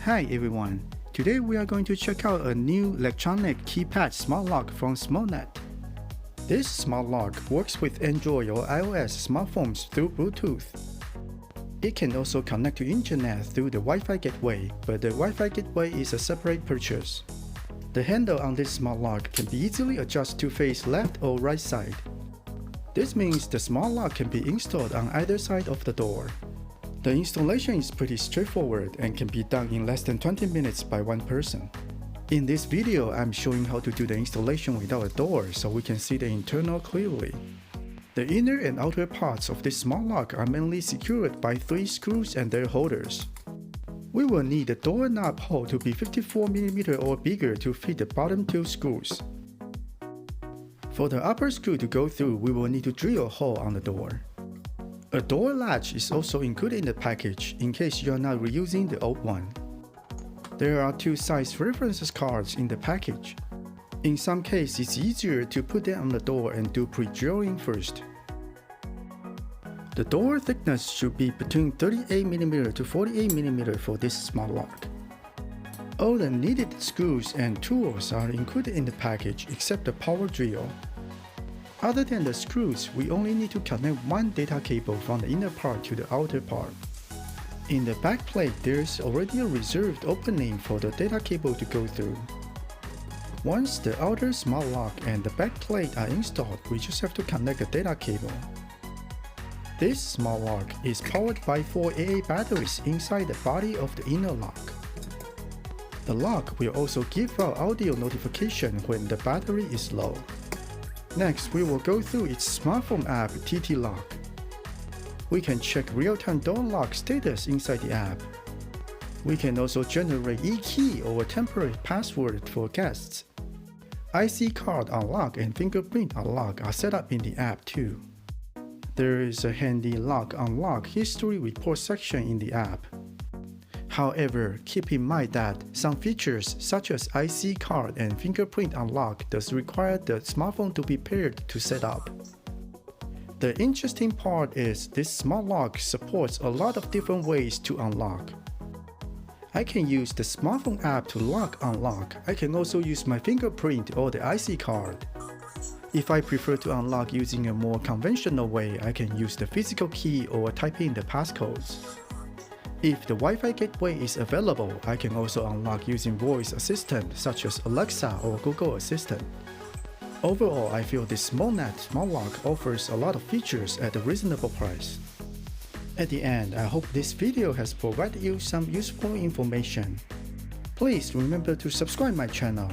Hi everyone, today we are going to check out a new electronic keypad smart lock from SMONET. This smart lock works with Android or iOS smartphones through Bluetooth. It can also connect to internet through the Wi-Fi gateway, but the Wi-Fi gateway is a separate purchase. The handle on this smart lock can be easily adjusted to face left or right side. This means the smart lock can be installed on either side of the door. The installation is pretty straightforward and can be done in less than 20 minutes by one person. In this video, I'm showing how to do the installation without a door so we can see the internal clearly. The inner and outer parts of this smart lock are mainly secured by 3 screws and their holders. We will need the door knob hole to be 54mm or bigger to fit the bottom 2 screws. For the upper screw to go through, we will need to drill a hole on the door. A door latch is also included in the package in case you are not reusing the old one. There are 2 size reference cards in the package. In some cases, it's easier to put them on the door and do pre-drilling first. The door thickness should be between 38mm to 48mm for this smart lock. All the needed screws and tools are included in the package except the power drill. Other than the screws, we only need to connect one data cable from the inner part to the outer part. In the backplate, there is already a reserved opening for the data cable to go through. Once the outer smart lock and the backplate are installed, we just have to connect the data cable. This smart lock is powered by 4 AA batteries inside the body of the inner lock. The lock will also give out audio notification when the battery is low. Next, we will go through its smartphone app TTLock. We can check real-time door lock status inside the app. We can also generate e-key or a temporary password for guests. IC card unlock and fingerprint unlock are set up in the app too. There is a handy lock unlock history report section in the app. However, keep in mind that some features such as IC card and fingerprint unlock does require the smartphone to be paired to set up. The interesting part is this smart lock supports a lot of different ways to unlock. I can use the smartphone app to unlock. I can also use my fingerprint or the IC card. If I prefer to unlock using a more conventional way, I can use the physical key or type in the passcodes. If the Wi-Fi gateway is available, I can also unlock using voice assistant such as Alexa or Google Assistant. Overall, I feel this SMONET smart lock offers a lot of features at a reasonable price. At the end, I hope this video has provided you some useful information. Please remember to subscribe my channel.